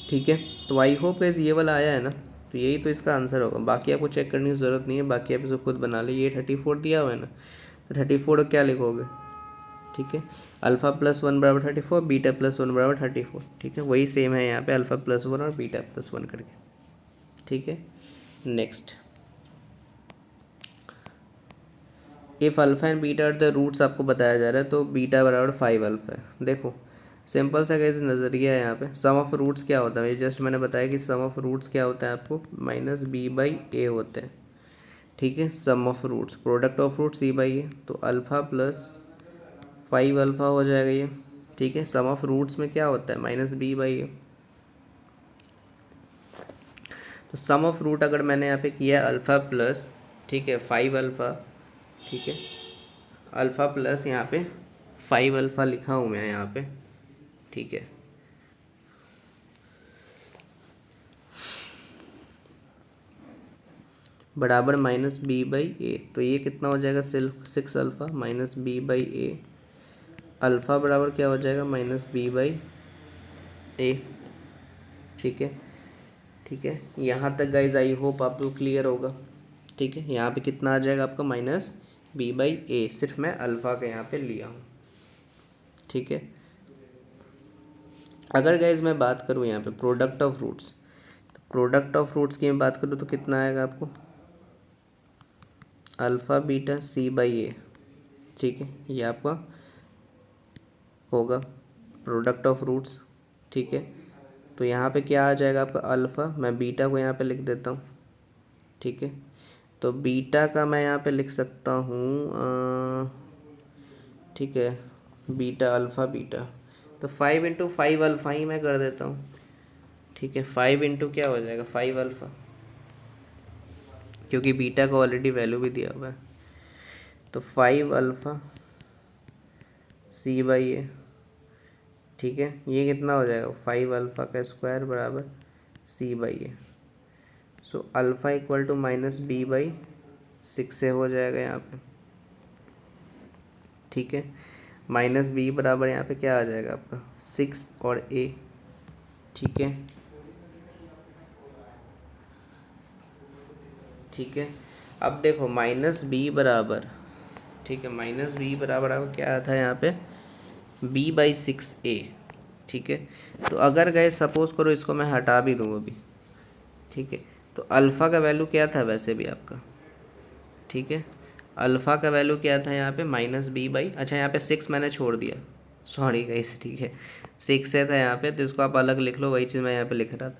ठीक है। तो आई होप गाइस ये वाला आया है ना, तो यही तो इसका आंसर होगा, बाकी आपको चेक करने की ज़रूरत नहीं है, बाकी आप इसे खुद बना लीजिए। ये 34 दिया हुआ है ना, तो 34 क्या लिखोगे, ठीक है, अल्फ़ा प्लस 1 बराबर 34, बीटा प्लस 1 बराबर 34, ठीक है, वही सेम है यहाँ पे, अल्फ़ा प्लस 1 और बीटा प्लस 1 करके, ठीक है। Next, if alpha and beta are the roots आपको बताया जा रहा है, तो बीटा बराबर 5 अल्फ़ा है। देखो सिंपल सा कैसे नज़रिया है यहाँ पे, सम ऑफ रूट्स क्या होता है, ये जस्ट मैंने बताया कि सम ऑफ रूट्स क्या होता है आपको, -b/a होते हैं, ठीक है। Sum of roots, product of root c/a, तो अल्फ़ा प्लस 5 अल्फ़ा हो जाएगा ये, ठीक है। सम ऑफ रूट्स में क्या होता है, -b/a, तो सम ऑफ रूट अगर मैंने यहाँ पे किया अल्फ़ा प्लस, ठीक है, 5 अल्फ़ा, ठीक है, अल्फ़ा प्लस यहाँ पे 5 अल्फ़ा लिखा हूँ मैं यहाँ पे, ठीक है, बराबर -b/a, तो ये कितना हो जाएगा, 6 अल्फ़ा -b/a, अल्फ़ा बराबर क्या हो जाएगा, -b/a, ठीक है, ठीक है। यहाँ तक गाइज आई होप आपको क्लियर होगा, ठीक है। यहाँ पे कितना आ जाएगा आपका, -b/a, सिर्फ मैं अल्फ़ा का यहाँ पे लिया हूँ, ठीक है। अगर गाइज मैं बात करूँ यहाँ पे प्रोडक्ट ऑफ रूट्स, तो प्रोडक्ट ऑफ रूट्स की मैं बात करूँ तो कितना आएगा आपको, अल्फ़ा बीटा c/a, ठीक है, ये आपका होगा प्रोडक्ट ऑफ रूट्स, ठीक है। तो यहाँ पे क्या आ जाएगा आपका अल्फ़ा, मैं बीटा को यहाँ पे लिख देता हूँ, ठीक है। तो बीटा का मैं यहाँ पे लिख सकता हूँ, ठीक है, बीटा अल्फ़ा बीटा, तो 5 × 5 अल्फ़ा ही मैं कर देता हूँ, ठीक है। 5 इंटू क्या हो जाएगा, 5 अल्फ़ा, क्योंकि बीटा का ऑलरेडी वैल्यू भी दिया हुआ है, तो 5 अल्फ़ा c/a, ठीक है। ये कितना हो जाएगा, 5 अल्फ़ा का स्क्वायर बराबर c/a, so alpha equal to -b/6 से हो जाएगा यहाँ पे, ठीक है। -b बराबर यहाँ पे क्या आ जाएगा आपका 6 और a, ठीक है, ठीक है। अब देखो -b बराबर, ठीक है, -b बराबर आपको क्या आता है यहाँ पे, b/6a, ठीक है। तो अगर गए सपोज करो इसको मैं हटा भी दूँ अभी, ठीक है, तो अल्फ़ा का वैल्यू क्या था वैसे भी आपका, ठीक है, अल्फ़ा का वैल्यू क्या था यहाँ पे -b/, अच्छा यहाँ पे 6 मैंने छोड़ दिया, सॉरी गाइस, ठीक है, 6 से था यहाँ पे, तो इसको आप अलग लिख लो, वही चीज़ मैं यहाँ पे लिख रहा था।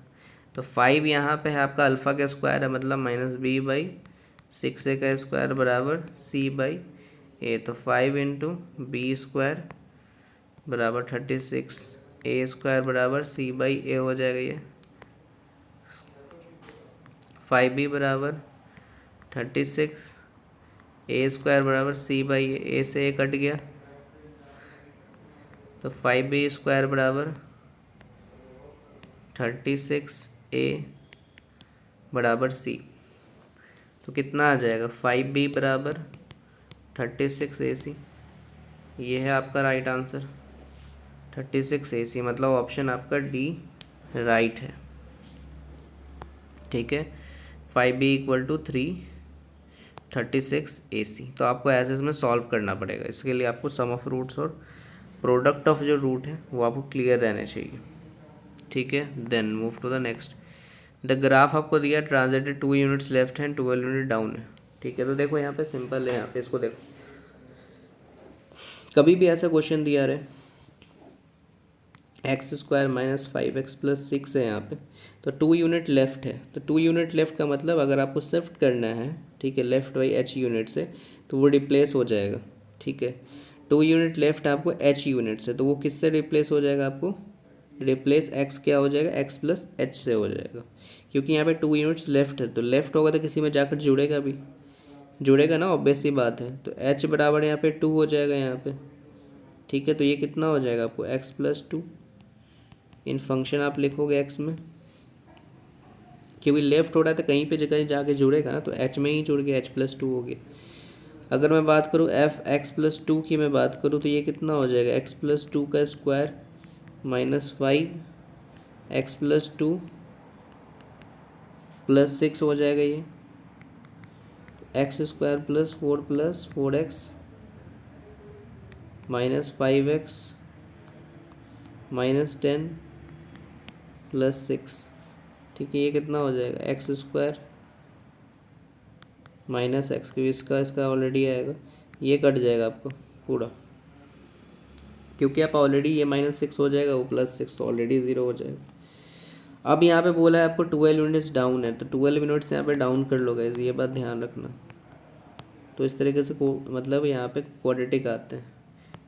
तो 5 यहाँ पे है आपका अल्फ़ा का स्क्वायर है, मतलब -b/6 का स्क्वायर बराबर c/a, तो 5 × b² बराबर 36, a² बराबर c/a हो जाएगा ये, 5b बराबर 36, a² बराबर c/a, a से a कट गया, तो 5b² बराबर 36a बराबर c, तो कितना आ जाएगा, 5b बराबर 36ac, ये है आपका राइट आंसर, 36ac, मतलब ऑप्शन आपका डी राइट है, ठीक है। 5b = 3, 36ac, तो आपको ऐसे इसमें सॉल्व करना पड़ेगा, इसके लिए आपको सम ऑफ रूट्स और प्रोडक्ट ऑफ जो रूट है वो आपको क्लियर रहने चाहिए, ठीक है। Then move to the next, the graph आपको दिया transited 2 units left hand 12 unit down है, ठीक है। तो देखो यहाँ पे सिंपल है, यहाँ पे इसको देखो, कभी भी ऐसा क्वेश्चन दिया रहे, एक्स स्क्वायर माइनस 5x+6 है यहाँ पे, तो 2 यूनिट लेफ्ट है। तो 2 यूनिट लेफ्ट का मतलब अगर आपको शिफ्ट करना है, ठीक है, लेफ्ट बाई h यूनिट से, तो वो रिप्लेस हो जाएगा, ठीक है। 2 यूनिट लेफ्ट आपको h यूनिट से, तो वो किससे रिप्लेस हो जाएगा आपको, रिप्लेस x क्या हो जाएगा, x+h से हो जाएगा, क्योंकि यहाँ पे 2 यूनिट्स लेफ्ट है, तो लेफ्ट होगा तो किसी में जाकर जुड़ेगा भी, जुड़ेगा ना, ऑब्वियस सी बात है। तो h बराबर यहाँ पे 2 हो जाएगा यहाँ पे, ठीक है। तो ये कितना हो जाएगा आपको, x+2। इन फंक्शन आप लिखोगे x में, क्योंकि लेफ्ट हो रहा है तो कहीं पे जगह जाके जुड़ेगा ना, तो h में ही जुड़ गया, h+2 हो गया। अगर मैं बात करूँ f(x+2) की मैं बात करूँ तो ये कितना हो जाएगा, x+2 का स्क्वायर माइनस 5x+2 + 6 हो जाएगा ये, x² + 4 + 4x minus 5x minus 10 + 6, ठीक है। ये कितना हो जाएगा, x² माइनस एक्स, क्योंकि इसका ऑलरेडी आएगा, ये कट जाएगा आपको पूरा, क्योंकि आप ऑलरेडी ये -6 हो जाएगा, वो +6 तो ऑलरेडी 0 हो जाएगा। अब यहाँ पे बोला है आपको 12 यूनिट्स डाउन है, तो 12 यूनिट्स यहाँ पे डाउन कर लो गाइस, ये बात ध्यान रखना। तो इस तरीके से मतलब यहाँ पे क्वाड्रेटिक आते हैं।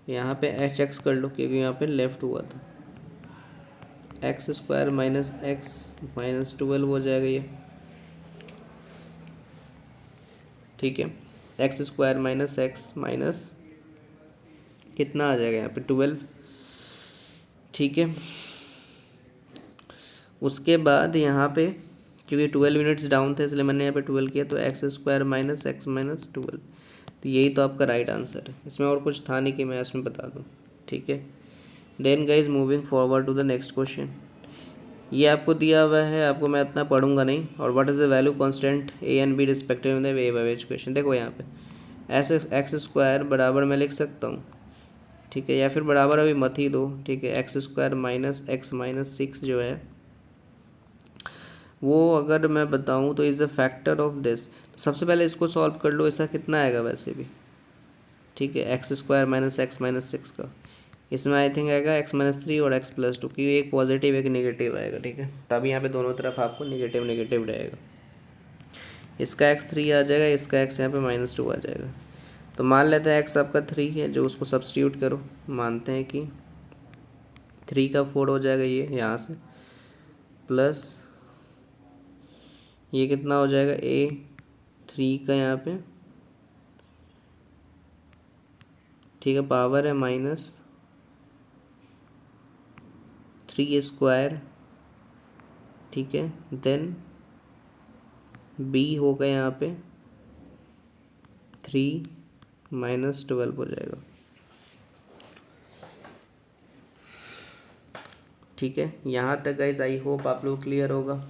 यहाँ पे HX कर लो, क्योंकि यहाँ पे लेफ्ट हुआ था, x² माइनस x माइनस 12 हो जाएगा ये, ठीक है। x² माइनस x माइनस कितना आ जाएगा यहाँ पे 12, ठीक है। उसके बाद यहाँ पे क्योंकि 12 यूनिट्स डाउन थे इसलिए मैंने यहाँ पे 12 किया, तो x² माइनस x माइनस 12, तो यही तो आपका राइट आंसर है। इसमें और कुछ था नहीं कि मैं इसमें बता दूँ, ठीक है। Then guys moving forward to the next question. ये आपको दिया हुआ है, आपको मैं इतना पढ़ूंगा नहीं। और what is the value constant a and b respective in the way by equation. देखो यहाँ पे x² बराबर मैं लिख सकता हूँ, ठीक है, या फिर बराबर अभी मत ही दो, ठीक है। x² माइनस x माइनस 6 जो है वो अगर मैं बताऊँ तो is a factor of this. तो सबसे पहले इसको सॉल्व कर लो, ऐसा कितना आएगा वैसे भी, ठीक है। x² माइनस x माइनस 6 का, इसमें आई थिंक आएगा x-3 और x+2, क्योंकि एक पॉजिटिव एक नेगेटिव आएगा, ठीक है। तभी यहाँ पे दोनों तरफ आपको नेगेटिव नेगेटिव रहेगा। इसका x3 आ जाएगा, इसका x यहाँ पे -2 आ जाएगा। तो मान लेते हैं x आपका 3 है, जो उसको सब्स्टिट्यूट करो, मानते हैं कि 3 का 4 हो जाएगा ये यहाँ से, प्लस ये कितना हो जाएगा a3 का यहाँ पे, ठीक है, पावर है -3², ठीक है। देन b होगा यहाँ पे 3 माइनस 12 हो जाएगा, ठीक है। यहाँ तक गाइज आई होप आप लोग क्लियर होगा,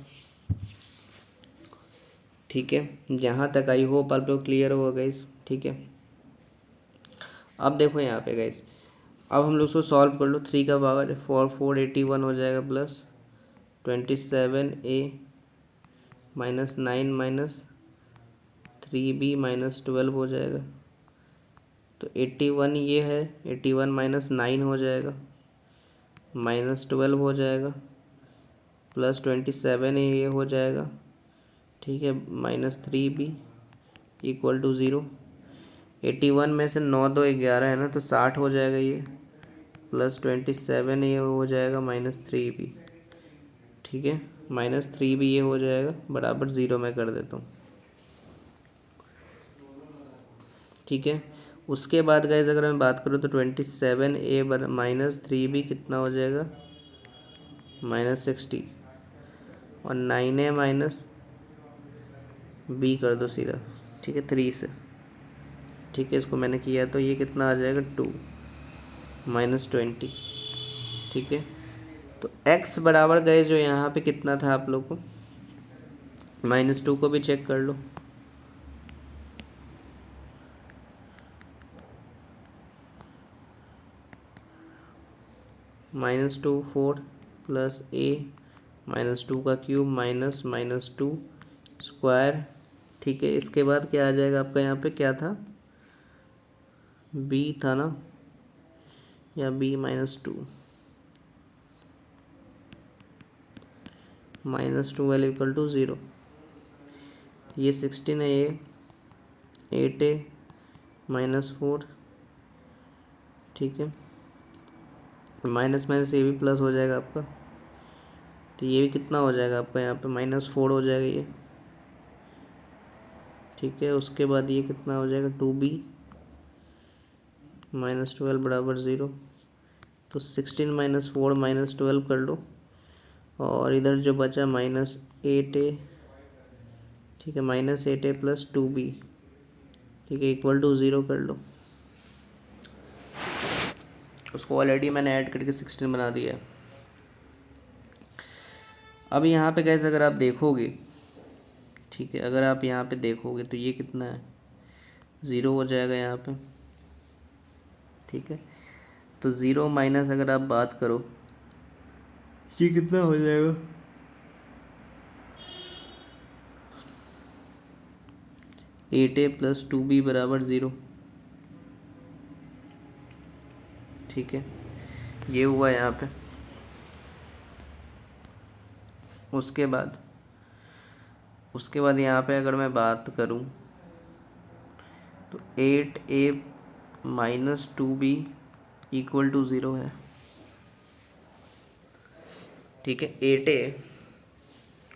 ठीक है। यहाँ तक आई होप आप लोग क्लियर होगा गाइज, ठीक है। अब देखो यहाँ पे गाइज, अब हम लोग उसको सॉल्व कर लो। 3 का पावर 481 हो जाएगा, plus 27a minus 9 minus 3b minus 12 हो जाएगा। तो 81 ये है, 81 माइनस 9 हो जाएगा, माइनस 12 हो जाएगा, प्लस 27 ये हो जाएगा, ठीक है, -3b इक्वल टू 0। 81 में से 9 2 11 है ना, तो 60 हो जाएगा ये, प्लस 27 ये हो जाएगा -3b, ठीक है। -3b ये हो जाएगा बराबर 0 में कर देता हूँ, ठीक है। उसके बाद गाइज अगर मैं बात करूँ तो 27a -3b कितना हो जाएगा, -60, और 9a माइनस b कर दो सीधा, ठीक है, 3 से, ठीक है। इसको मैंने किया तो ये कितना आ जाएगा 2 -20, ठीक है। तो x बराबर गए जो यहाँ पे कितना था आप लोग को, -2 को भी चेक कर लो, -2 4 प्लस a -2 का क्यूब माइनस -2 स्क्वायर, ठीक है। इसके बाद क्या आ जाएगा आपका, यहाँ पे क्या था, b था ना, या b -2, -12 = 0। ये 16 है, ये 8a -4, ठीक है। माइनस माइनस ये भी प्लस हो जाएगा आपका, तो ये भी कितना हो जाएगा आपका यहाँ पे -4 हो जाएगा ये, ठीक है। उसके बाद ये कितना हो जाएगा 2b -12 = 0। तो 16 - 4 -12 कर लो, और इधर जो बचा -8a, ठीक है, -8a + 2b, ठीक है, = 0 कर लो। उसको ऑलरेडी मैंने ऐड करके 16 बना दिया है। अब यहाँ पे गाइस अगर आप देखोगे, ठीक है, अगर आप यहाँ पे देखोगे तो ये कितना है, 0 हो जाएगा यहाँ पे, ठीक है। तो 0 माइनस अगर आप बात करो, ये कितना हो जाएगा, 8a + 2b = 0, ठीक है। ये हुआ यहाँ पे। उसके बाद यहाँ पे अगर मैं बात करूँ तो 8a - 2b = 0 है, ठीक है। 8a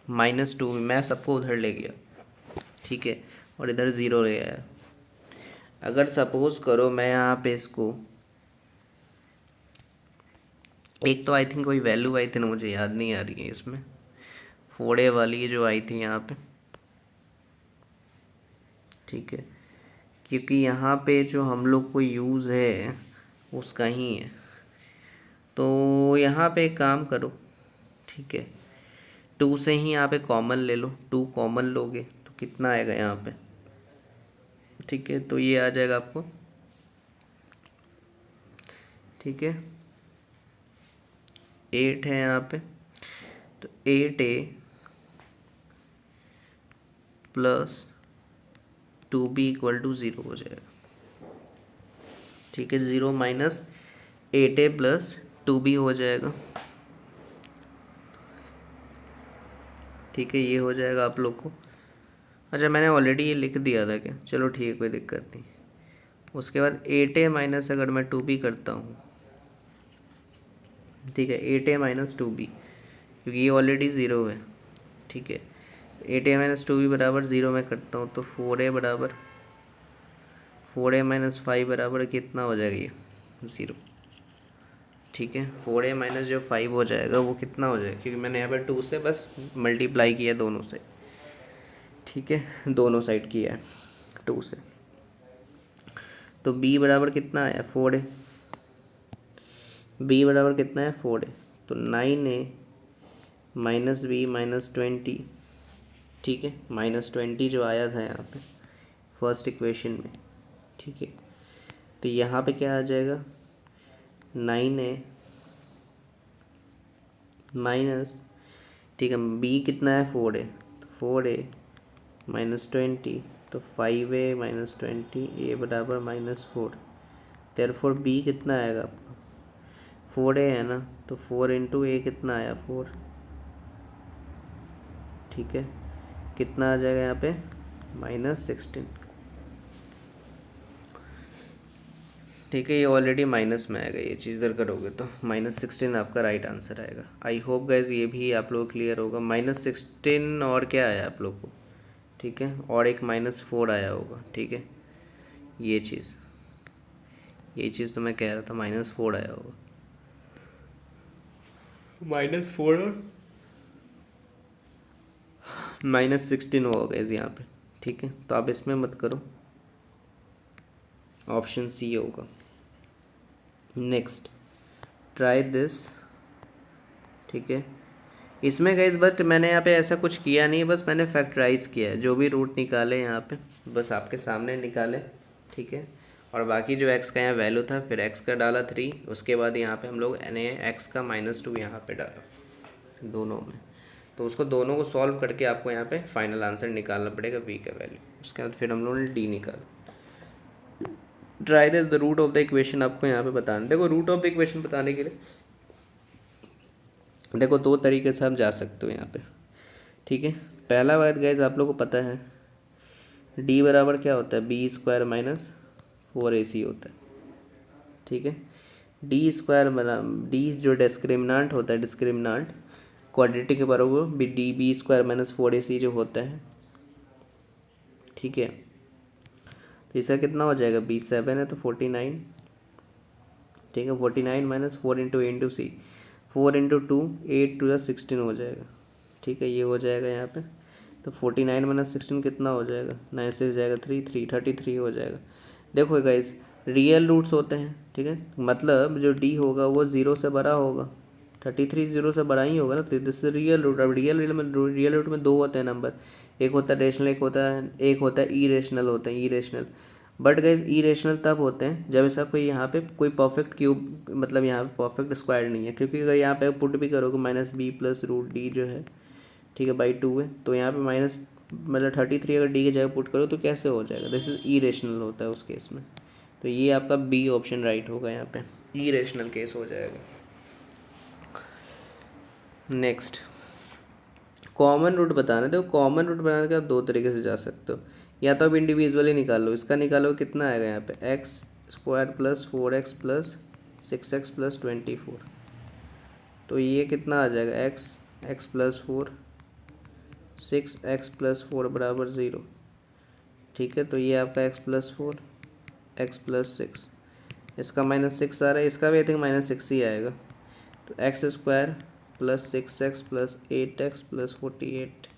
- 2b मैं सबको उधर ले गया, ठीक है, और इधर 0 ले आया। अगर सपोज करो मैं यहाँ पे इसको, एक तो आई थिंक कोई वैल्यू आई थी ना, मुझे याद नहीं आ रही है इसमें, 4a वाली जो आई थी यहाँ पे, ठीक है, क्योंकि यहाँ पे जो हम लोग को यूज़ है उसका ही है। तो यहाँ पे एक काम करो, ठीक है, 2 से ही यहाँ पे कॉमन ले लो, 2 कॉमन लोगे तो कितना आएगा यहाँ पे, ठीक है। तो ये आ जाएगा आपको, ठीक है, 8 है यहाँ पे, तो 8a + 2b = 0 हो जाएगा, ठीक है। 0 माइनस 8a + 2b हो जाएगा, ठीक है। ये हो जाएगा आप लोग को, अच्छा मैंने ऑलरेडी ये लिख दिया था क्या, चलो ठीक है, कोई दिक्कत नहीं। उसके बाद 8a माइनस अगर मैं 2b करता हूँ, ठीक है, 8a - 2b, क्योंकि ये ऑलरेडी 0 है, ठीक है। 8a - 2b = 0 में करता हूँ, तो 4a = 5 बराबर कितना हो जाएगा, ये 0, ठीक है। 4a माइनस जो 5 हो जाएगा वो कितना हो जाएगा, क्योंकि मैंने यहाँ पर 2 से बस मल्टीप्लाई किया दोनों से, ठीक है, दोनों साइड किया है 2 से। तो b बराबर कितना आया 4a, b बराबर कितना है 4a, तो 9a - b - 20, ठीक है, -20 जो आया था यहाँ पे फर्स्ट इक्वेशन में, ठीक है। तो यहाँ पे क्या आ जाएगा 9a माइनस, ठीक है, b कितना है 4a, तो 4a - 20, तो 5a - 20, a बराबर -4। देयरफॉर b कितना आएगा आपका, 4a है ना, तो 4 × a कितना आया 4, ठीक है। कितना आ जाएगा यहाँ पे -16, ठीक है। ये ऑलरेडी माइनस में आएगा, ये चीज़ इधर करोगे तो -16 आपका राइट आंसर आएगा। आई होप गाइज ये भी आप लोग क्लियर होगा। -16 और क्या आया आप लोग को, ठीक है, और एक -4 आया होगा, ठीक है। ये चीज़ तो मैं कह रहा था -4 आया होगा, -4 और -16 होगा गाइज यहाँ पे, ठीक है। तो आप इसमें मत करो, ऑप्शन सी होगा। नेक्स्ट ट्राई दिस, ठीक है। इसमें गाइस बट मैंने यहाँ पे ऐसा कुछ किया नहीं, बस मैंने फैक्टराइज किया है, जो भी रूट निकाले यहाँ पे बस आपके सामने निकाले, ठीक है। और बाकी जो x का यहाँ वैल्यू था, फिर x का डाला 3, उसके बाद यहाँ पे हम लोग ने x का -2 यहाँ पे डाला दोनों में। तो उसको दोनों को सॉल्व करके आपको यहाँ पे फाइनल आंसर निकालना पड़ेगा v का वैल्यू। उसके बाद फिर हम लोगों ने d निकाला। Try the root of the equation आपको यहाँ पे बताना। देखो रूट ऑफ द इक्वेशन बताने के लिए देखो 2 तरीके से आप जा सकते हो यहाँ पे, ठीक है। पहला बात गाइज आप लोग को पता है डी बराबर क्या होता है, बी स्क्वायर माइनस 4ac होता है। ठीक है, डी स्क्वायर बना डी जो डिस्क्रिमिनांट होता है, डिस्क्रिमिनांट क्वाड्रेटिक के बराबर बी स्क्वायर माइनस 4ac जो होता है। ठीक है, तो इसका कितना हो जाएगा, बी 7 है तो 49। ठीक है, 49 minus 4 into c, 4 into 2, 8 to 16 हो जाएगा। ठीक है, ये हो जाएगा यहाँ पे। तो 49 माइनस 16 कितना हो जाएगा, 9 से जाएगा 33 हो जाएगा। देखो गाइस, रियल रूट्स होते हैं। ठीक है, मतलब जो डी होगा वो 0 से बड़ा होगा, 33 0 से बड़ा ही होगा ना, तो दिस इज रियल रूट। अब रियल रूट में दो होते हैं नंबर, एक होता है रेशनल, एक होता है इरेशनल होते हैं, इरेशनल। बट गाइज इरेशनल तब होते हैं जब ऐसा कोई यहाँ पे कोई परफेक्ट क्यूब, मतलब यहाँ पे परफेक्ट स्क्वायर नहीं है, क्योंकि अगर यहाँ पे पुट भी करोगे minus b plus root d जो है, ठीक है, बाई 2 है, तो यहाँ पे माइनस मतलब 33 अगर डी की जगह पुट करो तो कैसे हो जाएगा, दिस इज इरेशनल होता है उस केस में। तो ये आपका बी ऑप्शन राइट होगा, यहाँ पे इरेशनल केस हो जाएगा। नेक्स्ट, कॉमन रूट बताना। देखो कॉमन रूट बनाने के आप दो तरीके से जा सकते हो, या तो आप इंडिविजुअली निकाल लो। इसका निकालो कितना आएगा यहाँ पे, x square plus 4x plus 6x plus 24। तो ये कितना आ जाएगा, एक्स प्लस 4, 6x प्लस 4 बराबर 0। ठीक है, तो ये आपका x प्लस 4, एक्स प्लस 6, इसका -6 आ रहा है, इसका भी आई थिंक -6 ही आएगा। तो x square plus 6x plus 8x plus 48,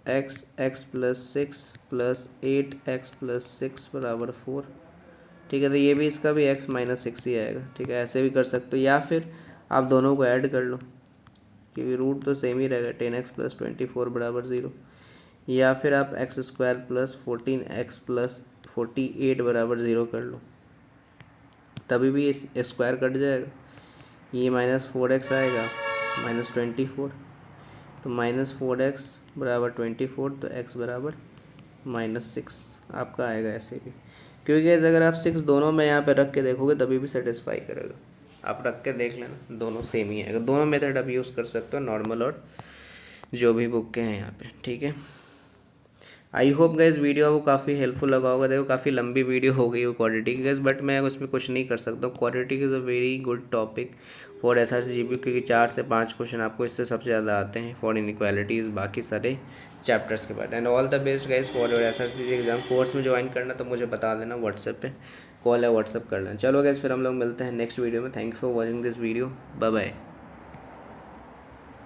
x plus 6 plus 8x plus 6 बराबर 4। ठीक है, तो ये भी इसका भी x -6 ही आएगा। ठीक है, ऐसे भी कर सकते हो, या फिर आप दोनों को ऐड कर लो क्योंकि रूट तो सेम ही रहेगा, 10x प्लस 24 बराबर 0। या फिर आप x square plus 14x plus 48 बराबर 0 कर लो, तभी भी इस स्क्वायर कट जाएगा, ये -4x आएगा -24, तो -4x बराबर 24, तो x बराबर -6 आपका आएगा ऐसे भी। क्योंकि अगर आप 6 दोनों में यहाँ पे रख के देखोगे तभी भी सेटिस्फाई करेगा। आप रख के देख लेना, दोनों सेम ही आएगा। दोनों मेथड आप यूज़ कर सकते हो, नॉर्मल और जो भी बुक के हैं यहाँ पे। ठीक है, आई होप गाइस वीडियो आपको काफ़ी हेल्पफुल लगा होगा। देखो काफ़ी लंबी वीडियो हो गई वो क्वाड्रेटिक की गाइस, बट मैं उसमें कुछ नहीं कर सकता। Quadratic is a very good topic for SRCGP, क्योंकि 4 से 5 क्वेश्चन आपको इससे सबसे ज़्यादा आते हैं फॉर इनइक्वालिटीज़, बाकी सारे चैप्टर्स के बाद। And all the best guys for your SRCG exam. Course में ज्वाइन करना तो मुझे बता देना, व्हाट्सएप पे कॉल है, व्हाट्सएप कर लेना। चलो गाइस, फिर हम लोग मिलते हैं नेक्स्ट वीडियो में। Thank you for watching this video, bye bye.